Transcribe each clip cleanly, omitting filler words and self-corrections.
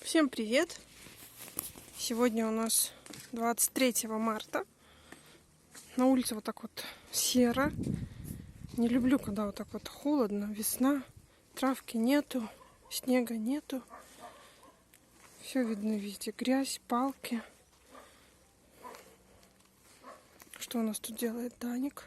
Всем привет! Сегодня у нас 23 марта. На улице вот так вот серо. Не люблю, когда вот так вот холодно, весна. Травки нету, снега нету. Все видно везде. Грязь, палки. Что у нас тут делает Даник?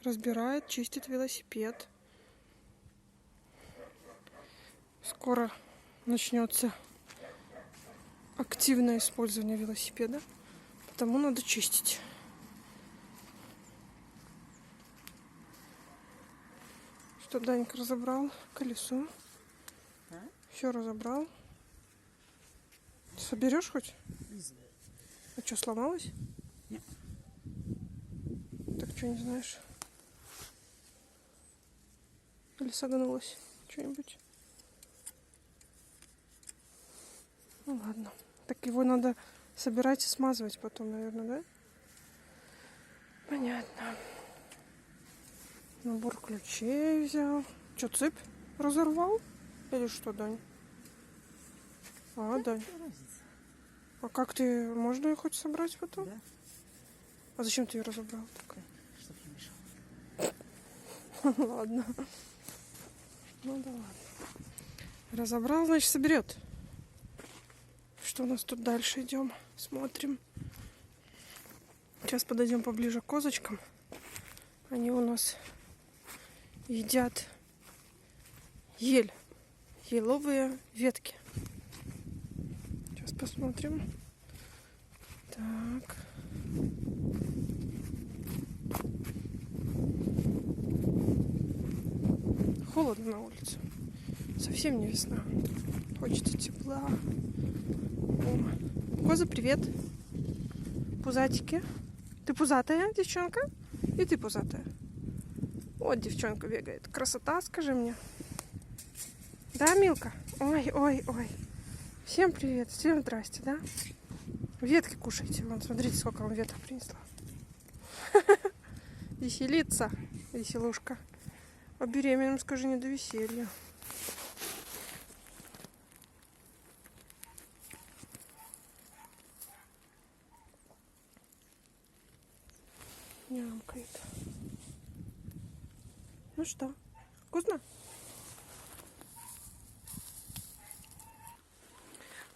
Разбирает, чистит велосипед. Скоро начнется активное использование велосипеда, потому надо чистить. Что Данька разобрал колесо. Все разобрал. Соберешь хоть? А что, сломалось? Нет. Так что не знаешь? Или согнулось что-нибудь? Ну ладно. Так его надо собирать и смазывать потом, наверное, да? Понятно. Набор ключей взял. Что, цепь разорвал? Или что, Дань? А, Дань. А как ты... Можно ее хоть собрать потом? Да. А зачем ты ее разобрал так? Чтоб не мешал. Ладно. Ну да ладно. Разобрал, значит, соберет. Что у нас тут дальше? Идем, смотрим. Сейчас подойдем поближе к козочкам. Они у нас едят ель. Еловые ветки. Сейчас посмотрим. Так. Холодно на улице. Совсем не весна. Хочется тепла. О. Коза, привет. Пузатики. Ты пузатая, девчонка? И ты пузатая. Вот девчонка бегает. Красота, скажи мне. Да, Милка? Ой, ой, ой. Всем привет, всем здрасте, да? Ветки кушайте. Вон, смотрите, сколько вам веток принесла. Веселиться, веселушка. А беременным, скажи, не до веселья. Нямкает. Ну что, вкусно?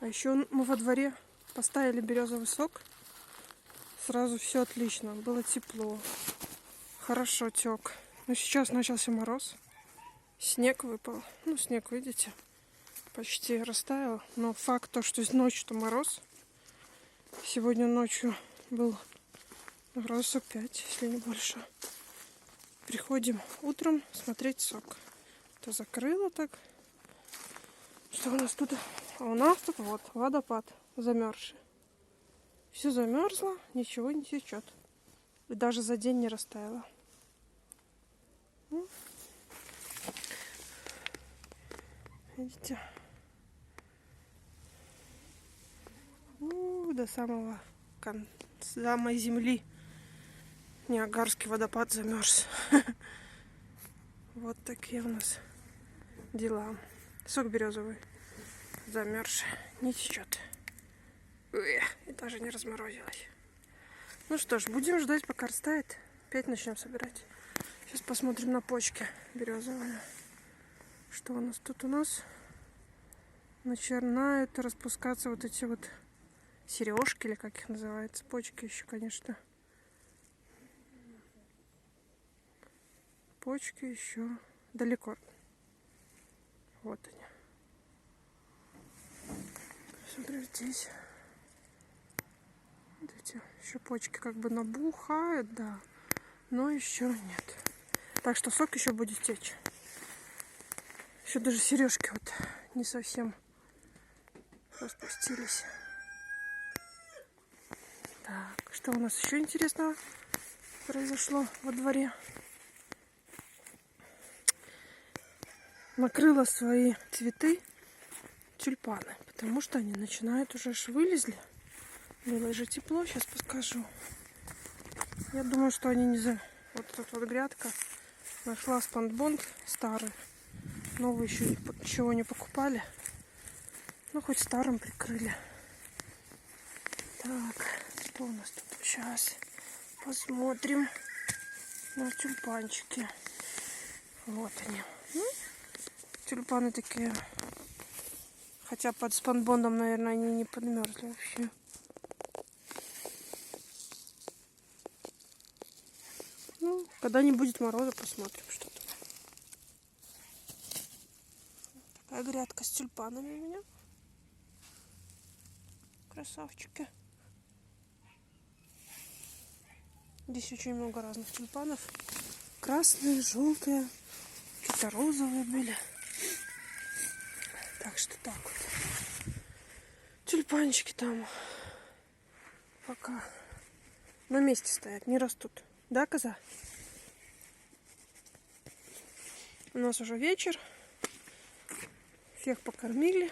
А еще мы во дворе поставили березовый сок. Сразу все отлично. Было тепло. Хорошо тек. Но сейчас начался мороз. Снег выпал. Ну, снег, видите, почти растаял. Но факт то, что ночью-то мороз. Сегодня ночью был градусов 5, если не больше. Приходим утром смотреть сок. То закрыло так. Что у нас тут? А у нас тут вот водопад замерзший. Все замерзло, ничего не течет. И даже за день не растаяло. Видите? До самой земли Ниагарский водопад замерз. Вот такие у нас дела. Сок березовый замерзший, не течет. И даже не разморозилась. Ну что ж, будем ждать, пока растает. Опять начнем собирать. Сейчас посмотрим на почки березовые. Что у нас тут? У нас начинают распускаться вот эти вот сережки, или как их называется. Почки еще, конечно. Почки еще далеко. Вот они. Смотрю, здесь. Видите, еще почки как бы набухают, да. Но еще нет. Так что сок еще будет течь. Еще даже сережки вот не совсем распустились. Так, что у нас еще интересного произошло во дворе? Накрыла свои цветы тюльпаны, потому что они начинают уже вылезли. Было же тепло, сейчас покажу. Я думаю, что они не за... Вот тут вот грядка. Нашла спанбонд старый. Новый еще ничего не покупали. Ну, хоть старым прикрыли. Так, что у нас тут? Сейчас посмотрим на тюльпанчики. Вот они. Ну, тюльпаны такие. Хотя под спанбондом, наверное, они не подмерзли вообще. Ну, когда не будет мороза, посмотрим, что там. Такая грядка с тюльпанами у меня. Красавчики. Здесь очень много разных тюльпанов. Красные, желтые, какие-то розовые были. Так что так вот. Тюльпанчики там пока на месте стоят, не растут. Да, коза? У нас уже вечер. Всех покормили.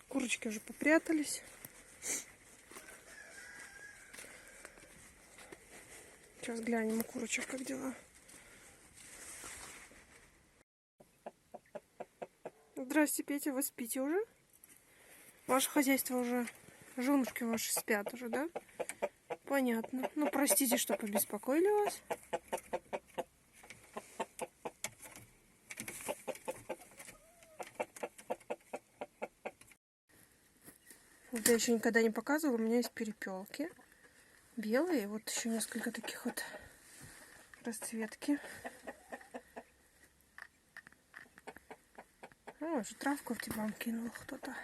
Курочки уже попрятались. Сейчас глянем у курочек, как дела. Здрасте, Петя, вы спите уже? Ваше хозяйство уже, женушки ваши спят уже, да? Понятно. Ну, простите, что побеспокоили вас. Вот я еще никогда не показывала, у меня есть перепелки. Белые, вот еще несколько таких вот расцветки. О, уже травку в диван кинул кто-то.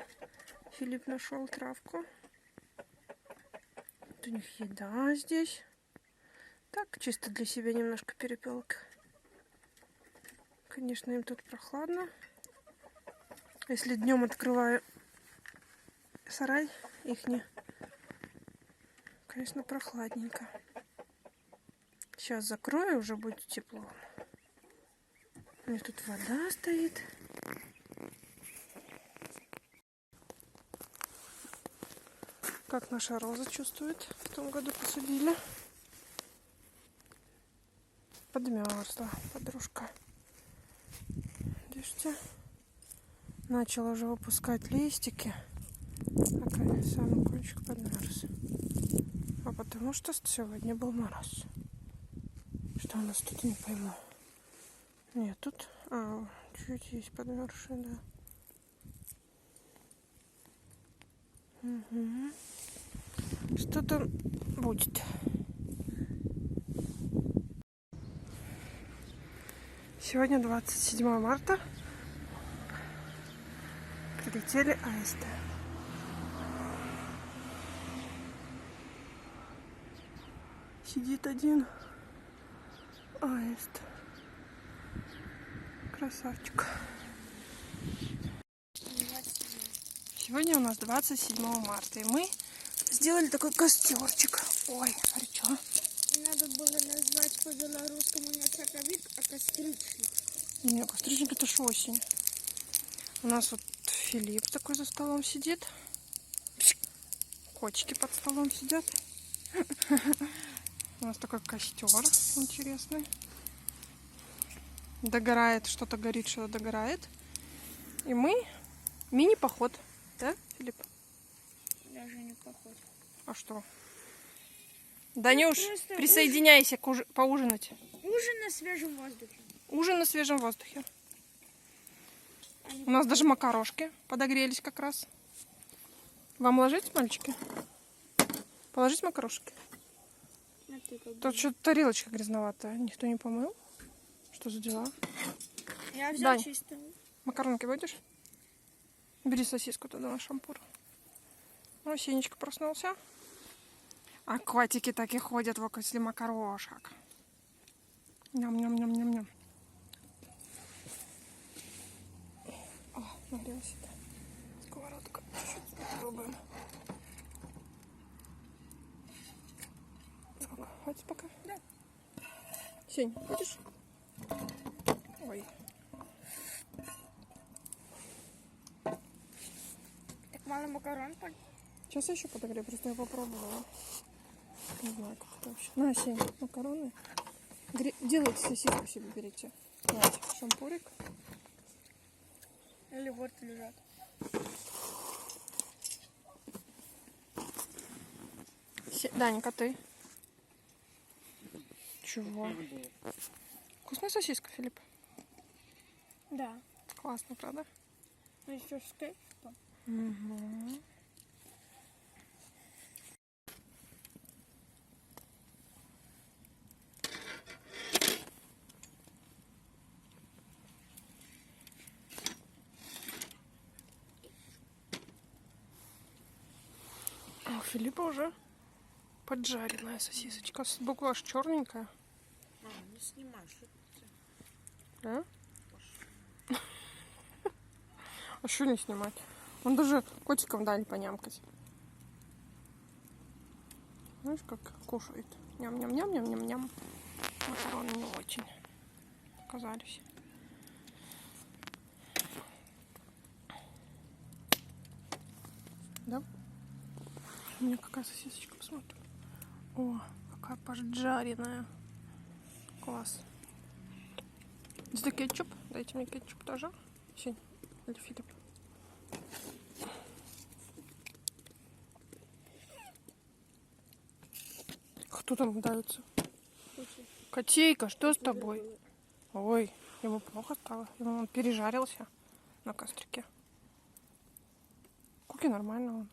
Филипп нашел травку. Вот у них еда здесь. Так, чисто для себя немножко перепелок. Конечно, им тут прохладно. Если днем открываю сарай ихний, конечно, прохладненько. Сейчас закрою, уже будет тепло. У них тут вода стоит. Как наша роза чувствует? В том году посадили. Подмерзла подружка. Видите? Начала уже выпускать листики. А самый кончик подмерз. А потому что сегодня был мороз. Что у нас тут, не пойму. Нет, тут... чуть есть подмерзшие, да. Угу. Что-то будет. Сегодня 27 марта. Прилетели аисты. Сидит один аист. Красавчик. Сегодня у нас 27 марта, и мы сделали такой костерчик. Ой, горячо. Надо было назвать по-белорусскому не цаковик, а костричник. Не, костричник это ж осень. У нас вот Филипп такой за столом сидит. Котики под столом сидят. У нас такой костер интересный. Догорает, что-то горит, что-то догорает. И мы мини-поход. Да, Филипп? Даже не похож. А что? Данюш, просто присоединяйся поужинать. Ужин на свежем воздухе. Ужин на свежем воздухе. У нас даже макарошки подогрелись как раз. Вам ложить, мальчики? Положить макарошки? Тут что-то тарелочка грязноватая. Никто не помыл. Что за дела? Я взял Дань, чистую. макаронки будешь? Бери сосиску туда на шампур. Ну, Сенечка проснулся. А котики так и ходят возле макарошек. Ням-ням-ням-ням-ням. О, нагрелась это. Сковородка. Чуть-чуть попробуем. Сколько? Хватит пока? Да. Сень, будешь? Ой. Так мало макарон. Сейчас я еще подогрею, просто я попробовала. Не знаю, как это вообще. На, Сень, макароны. Делайте сосиску себе, берите. Давайте, шампурик. Или вот лежат. Данька, ты? Чего? Вкусная сосиска, Филипп? Да. Классно, правда? Ну еще с кетчупом. Угу. А у Филиппа уже поджаренная сосисочка. Сбоку аж черненькая. Мама, не снимай, что ты? Да? А что не снимать? Он даже котиком дали понямкать. Знаешь, как кушает. Ням-ням-ням-ням-ням-ням. Макароны не очень оказались. Да? У меня какая сосисочка, посмотрим. О, какая поджаренная. Класс. Это кетчуп. Дайте мне кетчуп тоже. Сень или Филипп. Кто там давится? Котейка, что с тобой? Ой, ему плохо стало. Он пережарился на кострике. Куки нормально он.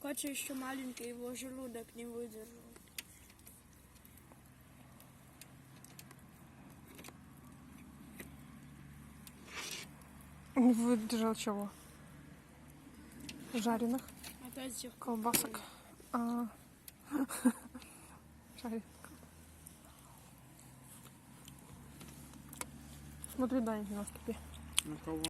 Катя еще маленький, его желудок не выдержал. Не выдержал чего? Жареных Опять всех колбасок. Жареных. Смотри, Дань, на ступе. На кого?